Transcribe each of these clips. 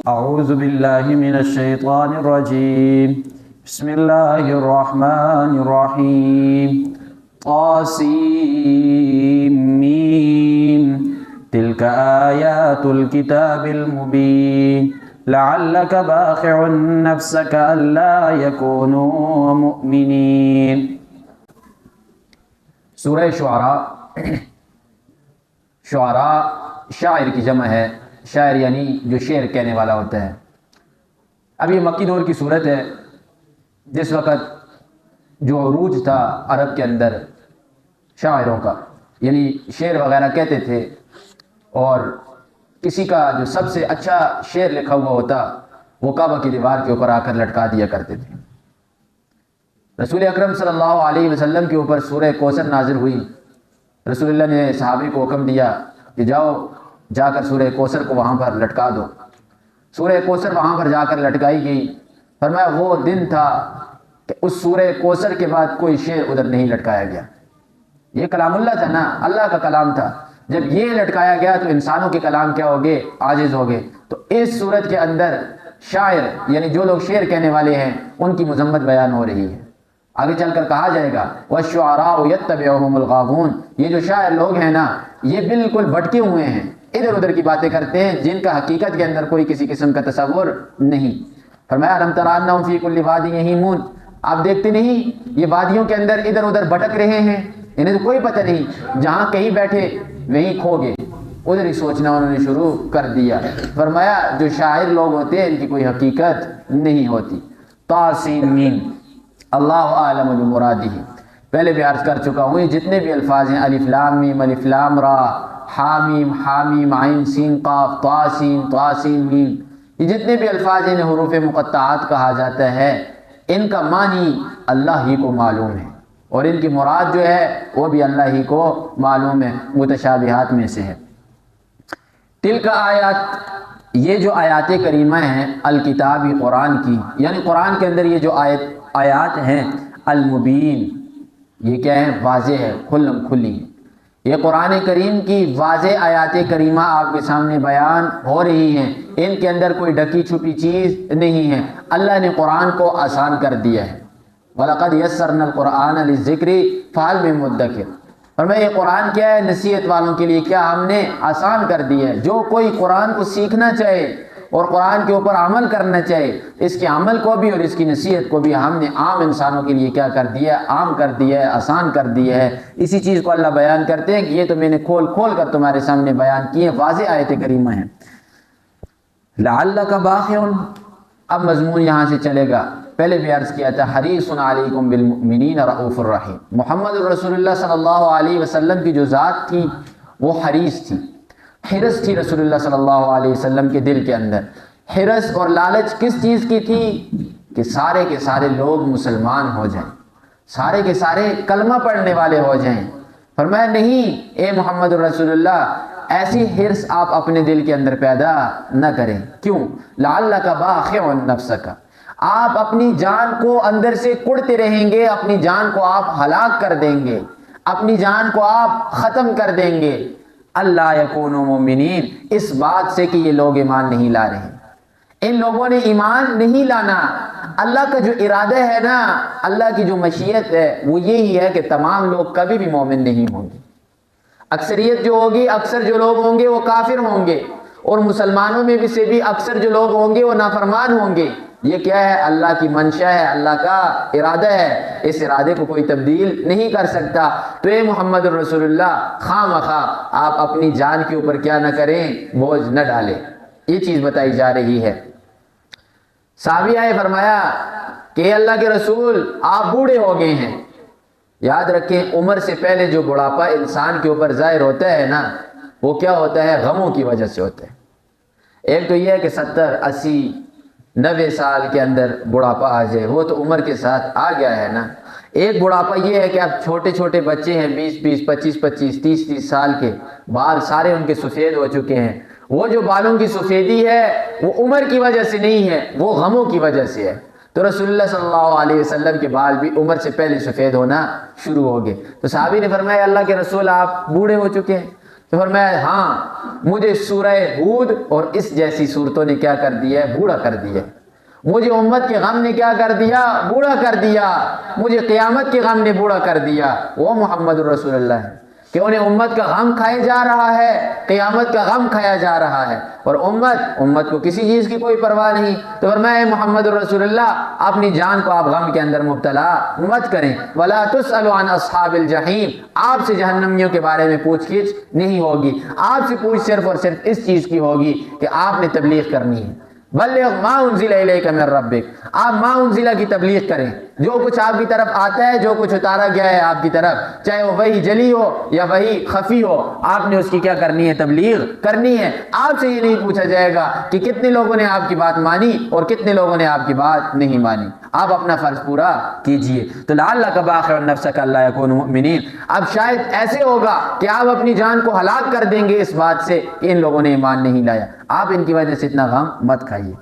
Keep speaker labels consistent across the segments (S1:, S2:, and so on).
S1: اعوذ باللہ من الشیطان الرجیم بسم اللہ الرحمن الرحیم طاسیم تلک آیات الكتاب المبین لعلک باخع نفسک الا یکونوا مؤمنین۔ سورہ شعراء، شعراء شاعر کی جمع ہے، شاعر یعنی جو شعر کہنے والا ہوتا ہے۔ اب یہ مکی دور کی صورت ہے جس وقت جو عروج تھا عرب کے اندر شاعروں کا، یعنی شعر وغیرہ کہتے تھے، اور کسی کا جو سب سے اچھا شعر لکھا ہوا ہوتا وہ کعبہ کی دیوار کے اوپر آ کر لٹکا دیا کرتے تھے۔ رسول اکرم صلی اللہ علیہ وسلم کے اوپر سورہ کوثر نازل ہوئی۔ رسول اللہ نے صحابی کو حکم دیا کہ جا کر سورہ کوثر کو وہاں پر لٹکا دو۔ سورہ کوثر وہاں پر جا کر لٹکائی گئی۔ فرمایا وہ دن تھا کہ اس سورہ کوثر کے بعد کوئی شعر ادھر نہیں لٹکایا گیا۔ یہ کلام اللہ تھا نا، اللہ کا کلام تھا، جب یہ لٹکایا گیا تو انسانوں کے کلام کیا ہوگے؟ عاجز ہوگے۔ تو اس صورت کے اندر شاعر یعنی جو لوگ شعر کہنے والے ہیں ان کی مذمت بیان ہو رہی ہے۔ آگے چل کر کہا جائے گا وَالشُّعَرَاءُ يَتَّبِعُهُمُ الْغَاوُونَ، یہ جو شاعر لوگ ہیں نا یہ بالکل بھٹکے ہوئے ہیں، ادھر ادھر کی باتیں کرتے ہیں جن کا حقیقت کے اندر کوئی کسی قسم کا تصور نہیں۔ فرمایا أَلَمْ تَرَ أَنَّهُمْ فِي كُلِّ وَادٍ يَهِيمُونَ، آپ دیکھتے نہیں یہ وادیوں کے اندر ادھر ادھر بھٹک رہے ہیں، انہیں تو کوئی پتہ نہیں، جہاں کہیں بیٹھے وہیں کھو گئے، ادھر ہی سوچنا انہوں نے شروع کر دیا۔ فرمایا جو شاعر لوگ ہوتے ہیں ان کی کوئی حقیقت نہیں ہوتی۔ طاسین، اللہ عالم بمرادہ، پہلے بھی عرض کر چکا ہوں، یہ جتنے بھی الفاظ ہیں الف لام میم، الف لام را، حامیم حامیم عین سین قاف، طاسین طاسین میم، یہ جتنے بھی الفاظ ہیں انہیں حروف مقطعات کہا جاتا ہے۔ ان کا معنی اللہ ہی کو معلوم ہے اور ان کی مراد جو ہے وہ بھی اللہ ہی کو معلوم ہے، متشابہات میں سے ہے۔ تلک آیات، یہ جو آیات کریمہ ہیں الکتابی قرآن کی، یعنی قرآن کے اندر یہ جو آیات ہیں المبین، یہ کیا ہے؟ واضح ہے، کھلم کھلی۔ یہ قرآن کریم کی واضح آیات کریمہ آپ کے سامنے بیان ہو رہی ہیں، ان کے اندر کوئی ڈکی چھپی چیز نہیں ہے۔ اللہ نے قرآن کو آسان کر دیا ہے۔ وَلَقَدْ يَسَّرْنَا الْقُرْآنَ لِلذِّكْرِ فَهَلْ مِن مُدَّكِرٍ، اور میں یہ قرآن کیا ہے؟ نصیحت والوں کے لیے کیا ہم نے آسان کر دیا ہے۔ جو کوئی قرآن کو سیکھنا چاہے اور قرآن کے اوپر عمل کرنا چاہے، اس کے عمل کو بھی اور اس کی نصیحت کو بھی ہم نے عام انسانوں کے لیے کیا کر دیا ہے؟ عام کر دیا ہے، آسان کر دیا ہے۔ اسی چیز کو اللہ بیان کرتے ہیں کہ یہ تو میں نے کھول کھول کر تمہارے سامنے بیان کیے، واضح آیت کریمہ ہیں۔ لعلک باخع، اب مضمون یہاں سے چلے گا۔ پہلے بھی عرض کیا تھا حریص علیکم بالمؤمنین رؤوف الرحیم، محمد رسول اللہ صلی اللہ علیہ وسلم کی جو ذات تھی وہ حریص تھی، حرص تھی رسول اللہ صلی اللہ علیہ وسلم کے دل کے اندر۔ حرص اور لالچ کس چیز کی تھی؟ کہ سارے کے سارے لوگ مسلمان ہو جائیں، سارے کے سارے کلمہ پڑھنے والے ہو جائیں۔ فرمایا نہیں اے محمد رسول اللہ، ایسی حرص آپ اپنے دل کے اندر پیدا نہ کریں۔ کیوں؟ لعلک باخع نفسک، آپ اپنی جان کو اندر سے کڑتے رہیں گے، اپنی جان کو آپ ہلاک کر دیں گے، اپنی جان کو آپ ختم کر دیں گے۔ اللہ یکونوا مؤمنین، اس بات سے کہ یہ لوگ ایمان نہیں لا رہے، ان لوگوں نے ایمان نہیں لانا۔ اللہ کا جو ارادہ ہے نا، اللہ کی جو مشیت ہے وہ یہی ہے کہ تمام لوگ کبھی بھی مومن نہیں ہوں گے۔ اکثریت جو ہوگی، اکثر جو لوگ ہوں گے وہ کافر ہوں گے، اور مسلمانوں میں بھی سے بھی اکثر جو لوگ ہوں گے وہ نافرمان ہوں گے۔ یہ کیا ہے؟ اللہ کی منشا ہے، اللہ کا ارادہ ہے، اس ارادے کو کوئی تبدیل نہیں کر سکتا۔ تو اے محمد رسول اللہ، خواہ مخواہ آپ اپنی جان کے اوپر کیا نہ کریں؟ بوجھ نہ ڈالیں، یہ چیز بتائی جا رہی ہے۔ صحابی آئے، فرمایا کہ اے اللہ کے رسول آپ بوڑھے ہو گئے ہیں۔ یاد رکھیں عمر سے پہلے جو بڑھاپا انسان کے اوپر ظاہر ہوتا ہے نا، وہ کیا ہوتا ہے؟ غموں کی وجہ سے ہوتا ہے۔ ایک تو یہ ہے کہ 70 80 90 سال کے اندر بڑھاپا آ جائے، وہ تو عمر کے ساتھ آ گیا ہے نا۔ ایک بڑھاپا یہ ہے کہ اب چھوٹے چھوٹے بچے ہیں، 20 20 25 25 30 30 سال کے، بال سارے ان کے سفید ہو چکے ہیں۔ وہ جو بالوں کی سفیدی ہے وہ عمر کی وجہ سے نہیں ہے، وہ غموں کی وجہ سے ہے۔ تو رسول اللہ صلی اللہ علیہ وسلم کے بال بھی عمر سے پہلے سفید ہونا شروع ہو گئے۔ تو صحابی نے فرمایا اللہ کے رسول آپ بوڑھے ہو چکے ہیں۔ تو فرمایا ہاں مجھے سورہ ہود اور اس جیسی صورتوں نے کیا کر دیا ہے؟ بوڑھا کر دیا ہے۔ مجھے امت کے غم نے کیا کر دیا؟ بوڑھا کر دیا۔ مجھے قیامت کے غم نے بوڑھا کر دیا۔ وہ محمد رسول اللہ ہے کہ انہیں امت کا غم کھائے جا رہا ہے، قیامت کا غم کھایا جا رہا ہے، اور امت کو کسی چیز کی کوئی پرواہ نہیں۔ تو فرمایا اے محمد رسول اللہ، اپنی جان کو آپ غم کے اندر مبتلا مت کریں۔ وَلَا تُسْأَلُوا عَنْ أَصْحَابِ الْجَحِيمِ، آپ سے جہنمیوں کے بارے میں پوچھ گچھ نہیں ہوگی، آپ سے پوچھ صرف اور صرف اس چیز کی ہوگی کہ آپ نے تبلیغ کرنی ہے۔ بلغ ما انزل الیک من ربک، آپ ما انزل کی تبلیغ کریں، جو کچھ آپ کی طرف آتا ہے، جو کچھ اتارا گیا ہے آپ کی طرف، چاہے وہ وہی جلی ہو یا وہی خفی ہو، آپ نے اس کی کیا کرنی ہے؟ تبلیغ کرنی ہے۔ آپ سے یہ نہیں پوچھا جائے گا کہ کتنے لوگوں نے آپ کی بات مانی اور کتنے لوگوں نے آپ کی بات نہیں مانی۔ آپ اپنا فرض پورا کیجئے۔ تو لعلک باخع نفسک الا یکونوا مؤمنین، اب شاید ایسے ہوگا کہ آپ اپنی جان کو ہلاک کر دیں گے اس بات سے کہ ان لوگوں نے ایمان نہیں لایا۔ آپ ان کی وجہ سے اتنا غم مت کھائیے۔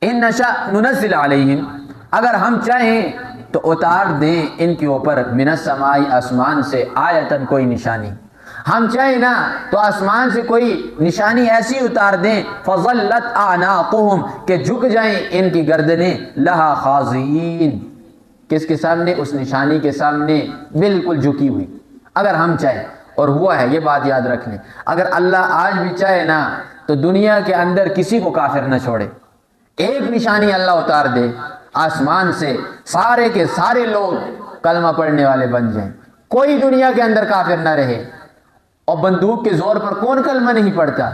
S1: ان نشأ ننزل علیہم، اگر ہم چاہیں تو اتار دیں ان کے اوپر من السماء، آسمان سے، آیتن کوئی نشانی، ہم چاہیں نا تو آسمان سے کوئی نشانی ایسی اتار دیں، فظلت اعناقہم، کہ جھک جائیں ان کی گردنیں، لہا خاضعین، کس کے سامنے؟ اس نشانی کے سامنے بالکل جھکی ہوئی، اگر ہم چاہیں۔ اور ہوا ہے، یہ بات یاد رکھ لیں، اگر اللہ آج بھی چاہے نا تو دنیا کے اندر کسی کو کافر نہ چھوڑے، ایک نشانی اللہ اتار دے آسمان سے، سارے کے سارے لوگ کلمہ پڑھنے والے بن جائیں، کوئی دنیا کے اندر کافر نہ رہے۔ اور بندوق کے زور پر کون کلمہ نہیں پڑھتا؟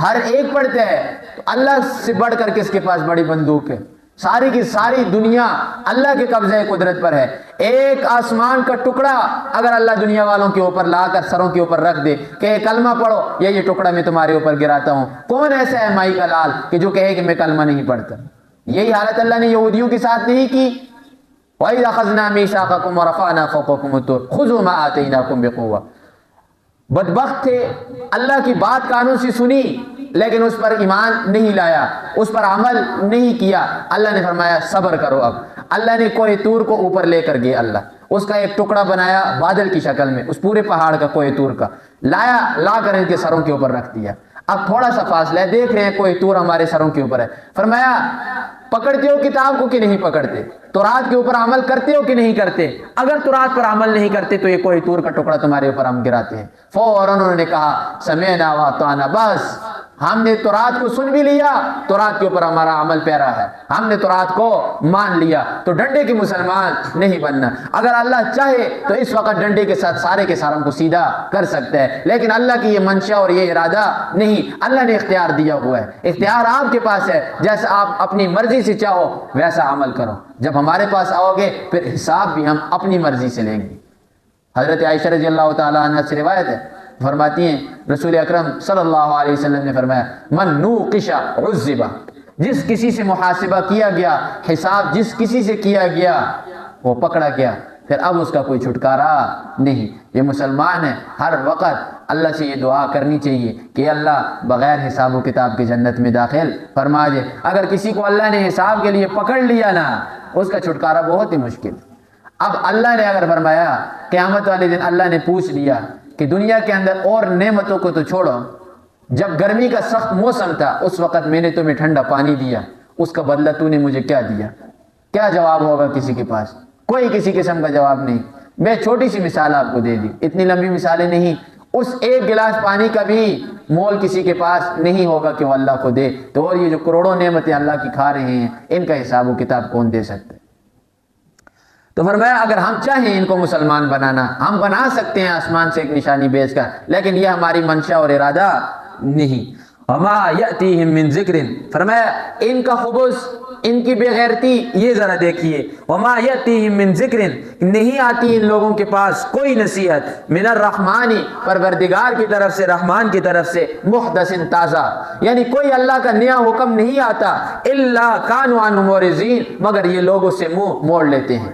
S1: ہر ایک پڑھتا ہے۔ تو اللہ سے بڑھ کر کس کے پاس بڑی بندوق ہے؟ ساری کی ساری دنیا اللہ کے قبضہ قدرت پر ہے۔ ایک آسمان کا ٹکڑا اگر اللہ دنیا والوں کے اوپر لا کر سروں کے اوپر رکھ دے کہ کلمہ پڑھو، یا یہ ٹکڑا میں تمہارے اوپر گراتا ہوں، کون ایسا ہے مائی کا لال کہ جو کہے کہ میں کلمہ نہیں پڑھتا؟ یہی حالت اللہ نے یہودیوں کے ساتھ نہیں کی۔ وَإِذْ أَخَذْنَا مِيثَاقَكُمْ وَرَفَعْنَا فَوْقَكُمُ الطُّورَ خُذُوا مَا آتَيْنَاكُمْ بِقُوَّةٍ، بدبخت تھے، اللہ کی بات کانوں سے سنی لیکن اس پر ایمان نہیں لایا، اس پر عمل نہیں کیا۔ اللہ نے فرمایا صبر کرو۔ اب اللہ نے کوہ طور کو اوپر لے کر گئے، اللہ اس کا ایک ٹکڑا بنایا بادل کی شکل میں، اس پورے پہاڑ کا کوہ طور کا لایا، لا کر ان کے سروں کے اوپر رکھ دیا۔ اب تھوڑا سا فاصلہ ہے، دیکھ رہے ہیں کوہ طور ہمارے سروں کے اوپر ہے۔ فرمایا پکڑتے ہو کتاب کو کہ نہیں پکڑتے؟ تورات کے اوپر عمل کرتے ہو کہ نہیں کرتے؟ اگر تورات پر عمل نہیں کرتے تو یہ کوہ طور کا ٹکڑا تمہارے اوپر ہم گراتے ہیں۔ فوراً انہوں نے کہا سمعنا واطعنا، بس ہم نے تورات کو سن بھی لیا، تورات کے اوپر ہمارا عمل پیرا ہے، ہم نے تورات کو مان لیا۔ تو ڈنڈے کے مسلمان نہیں بننا۔ اگر اللہ چاہے تو اس وقت ڈنڈے کے ساتھ سارے کے ساروں کو سیدھا کر سکتا ہے، لیکن اللہ کی یہ منشا اور یہ ارادہ نہیں۔ اللہ نے اختیار دیا ہوا ہے، اختیار آپ کے پاس ہے، جیسا آپ اپنی مرضی سے چاہو ویسا عمل کرو۔ جب ہمارے پاس آؤ گے پھر حساب بھی ہم اپنی مرضی سے لیں گے۔ حضرت عائشہ رضی اللہ تعالیٰ عنہ سے روایت ہے، فرماتی ہیں رسول اکرم صلی اللہ علیہ وسلم نے فرمایا من نوقش عذب، جس کسی سے محاسبہ کیا گیا، حساب جس کسی سے کیا گیا وہ پکڑا گیا، پھر اب اس کا کوئی چھٹکارا نہیں۔ یہ مسلمان ہے، ہر وقت اللہ سے یہ دعا کرنی چاہیے کہ اللہ بغیر حساب و کتاب کی جنت میں داخل فرما دے۔ اگر کسی کو اللہ نے حساب کے لیے پکڑ لیا نا، اس کا چھٹکارا بہت ہی مشکل۔ اب اللہ نے اگر فرمایا قیامت والے دن اللہ نے پوچھ لیا کہ دنیا کے اندر اور نعمتوں کو تو چھوڑو، جب گرمی کا سخت موسم تھا اس وقت میں نے تمہیں ٹھنڈا پانی دیا، اس کا بدلہ تو نے مجھے کیا دیا؟ کیا جواب ہوگا کسی کے پاس؟ کوئی کسی قسم کا جواب نہیں۔ میں چھوٹی سی مثال آپ کو دے دی، اتنی لمبی مثالیں نہیں۔ اس ایک گلاس پانی کا بھی مول کسی کے پاس نہیں ہوگا کہ وہ اللہ کو دے، تو اور یہ جو کروڑوں نعمتیں اللہ کی کھا رہے ہیں ان کا حساب و کتاب کون دے سکتے؟ تو فرمایا اگر ہم چاہیں ان کو مسلمان بنانا، ہم بنا سکتے ہیں آسمان سے ایک نشانی بھیج کر، لیکن یہ ہماری منشا اور ارادہ نہیں۔ وما یأتیہم من ذکر، فرمایا ان کا خبث، ان کی بے غیرتی یہ ذرا دیکھیے۔ وما یأتیہم من ذکر، نہیں آتی ان لوگوں کے پاس کوئی نصیحت، من الرحمن، پروردگار کی طرف سے، رحمان کی طرف سے، محدث تازہ، یعنی کوئی اللہ کا نیا حکم نہیں آتا، الا کانوا عنہ معرضین، مگر یہ لوگ اس سے منہ موڑ لیتے ہیں۔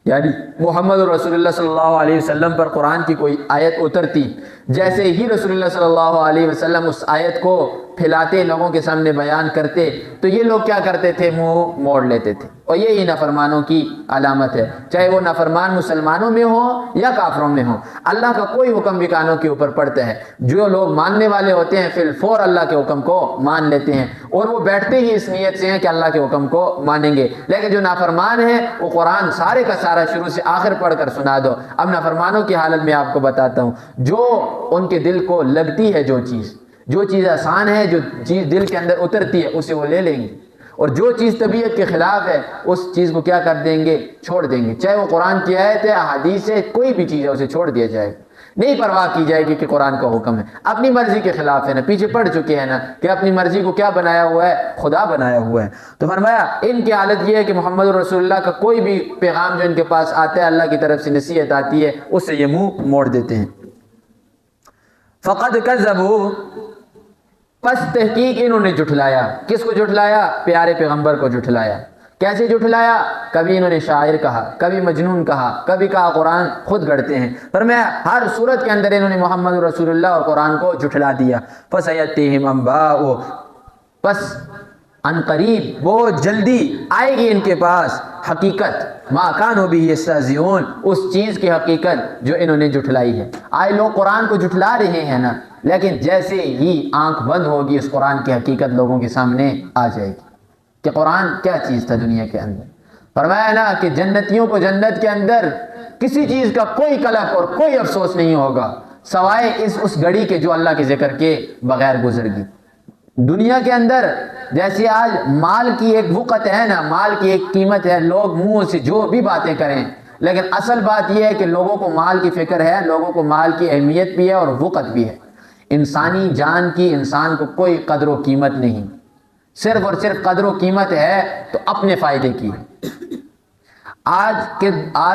S1: یعنی محمد رسول اللہ صلی اللہ علیہ وسلم پر قرآن کی کوئی آیت اترتی، جیسے ہی رسول اللہ صلی اللہ علیہ وسلم اس آیت کو پھیلاتے، لوگوں کے سامنے بیان کرتے، تو یہ لوگ کیا کرتے تھے؟ منہ موڑ لیتے تھے، اور یہی نافرمانوں کی علامت ہے، چاہے وہ نافرمان مسلمانوں میں ہو یا کافروں میں ہو۔ اللہ کا کوئی حکم بھی کانوں کے اوپر پڑتا ہے، جو لوگ ماننے والے ہوتے ہیں فی الفور اللہ کے حکم کو مان لیتے ہیں، اور وہ بیٹھتے ہی اس نیت سے ہیں کہ اللہ کے حکم کو مانیں گے۔ لیکن جو نافرمان ہے وہ قرآن سارے کا سارا شروع سے آخر پڑھ کر سنا دو۔ اب نافرمانوں کی حالت میں آپ کو بتاتا ہوں، جو ان کے دل کو لگتی ہے، جو چیز آسان ہے، جو چیز دل کے اندر اترتی ہے، اسے وہ لے لیں گے، اور جو چیز طبیعت کے خلاف ہے اس چیز کو کیا کر دیں گے؟ چھوڑ دیں گے، چاہے وہ قرآن کی آیت ہے، احادیث ہے، کوئی بھی چیز ہے، اسے چھوڑ دیا جائے گا، نہیں پرواہ کی جائے گی کہ قرآن کا حکم ہے، اپنی مرضی کے خلاف ہے نا، پیچھے پڑ چکے ہیں نا کہ اپنی مرضی کو کیا بنایا ہوا ہے؟ خدا بنایا ہوا ہے۔ تو فرمایا ان کی حالت یہ ہے کہ محمد رسول اللہ کا کوئی بھی پیغام جو ان کے پاس آتا ہے، اللہ کی طرف سے نصیحت آتی ہے، اس سے یہ منہ موڑ دیتے ہیں۔ فقد کذبوا، پس تحقیق انہوں نے جھٹلایا۔ کس کو جھٹلایا؟ پیارے پیغمبر کو جھٹلایا۔ کیسے جھٹلایا؟ کبھی انہوں نے شاعر کہا، کبھی مجنون کہا، کبھی کہا قرآن خود گڑھتے ہیں۔ فرمایا ہر صورت کے اندر انہوں نے محمد رسول اللہ اور قرآن کو جھٹلا دیا۔ فَسَيَأْتِيهِمْ أَنْبَاءُ، پس ان قریب بہت جلدی آئے گی ان کے پاس حقیقت، مَا كَانُوا بِهِ يَسْتَهْزِئُونَ، اس چیز کی حقیقت جو انہوں نے جھٹلائی ہے۔ آئے لوگ قرآن کو جھٹلا رہے ہیں نا، لیکن جیسے ہی آنکھ بند ہوگی اس قرآن کی حقیقت لوگوں کے سامنے آ جائے گی کہ قرآن کیا چیز تھا دنیا کے اندر۔ فرمایا نا کہ جنتیوں کو جنت کے اندر کسی چیز کا کوئی کلف اور کوئی افسوس نہیں ہوگا سوائے اس گھڑی کے جو اللہ کے ذکر کے بغیر گزر گی۔ دنیا کے اندر جیسے آج مال کی ایک وقت ہے نا، مال کی ایک قیمت ہے، لوگ منہ سے جو بھی باتیں کریں، لیکن اصل بات یہ ہے کہ لوگوں کو مال کی فکر ہے، لوگوں کو مال کی اہمیت بھی ہے اور وقت بھی ہے۔ انسانی جان کی انسان کو کوئی قدر و قیمت نہیں، صرف اور صرف قدر و قیمت ہے تو اپنے فائدے کی۔ آج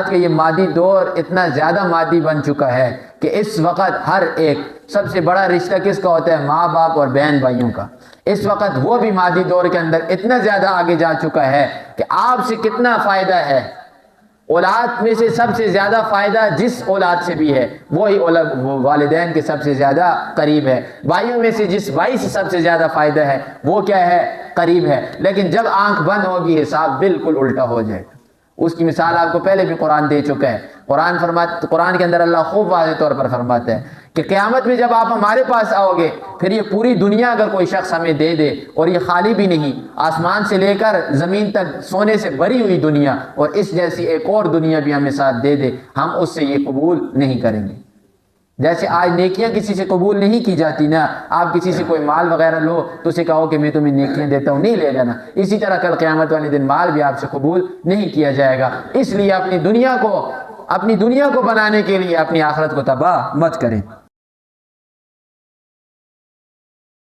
S1: کے یہ مادی دور اتنا زیادہ مادی بن چکا ہے کہ اس وقت ہر ایک سب سے بڑا رشتہ کس کا ہوتا ہے؟ ماں باپ اور بہن بھائیوں کا۔ اس وقت وہ بھی مادی دور کے اندر اتنا زیادہ آگے جا چکا ہے کہ آپ سے کتنا فائدہ ہے، اولاد میں سے سب سے زیادہ فائدہ جس اولاد سے بھی ہے وہی والدین کے سب سے زیادہ قریب ہے، بھائیوں میں سے جس بھائی سے سب سے زیادہ فائدہ ہے وہ کیا ہے؟ قریب ہے۔ لیکن جب آنکھ بند ہوگی حساب بالکل الٹا ہو جائے گا۔ اس کی مثال آپ کو پہلے بھی قرآن دے چکا ہے۔ قرآن کے اندر اللہ خوب واضح طور پر فرماتا ہے کہ قیامت میں جب آپ ہمارے پاس آؤ گے، پھر یہ پوری دنیا اگر کوئی شخص ہمیں دے دے، اور یہ خالی بھی نہیں، آسمان سے لے کر زمین تک سونے سے بھری ہوئی دنیا اور اس جیسی ایک اور دنیا بھی ہمیں ساتھ دے دے، ہم اس سے یہ قبول نہیں کریں گے۔ جیسے آج نیکیاں کسی سے قبول نہیں کی جاتی نا، آپ کسی سے کوئی مال وغیرہ لو تو اسے کہو کہ میں تمہیں نیکیاں دیتا ہوں، نہیں لے گا نا، اسی طرح کل قیامت والے دن مال بھی آپ سے قبول نہیں کیا جائے گا۔ اس لیے اپنی دنیا کو بنانے کے لیے اپنی آخرت کو تباہ مت کریں۔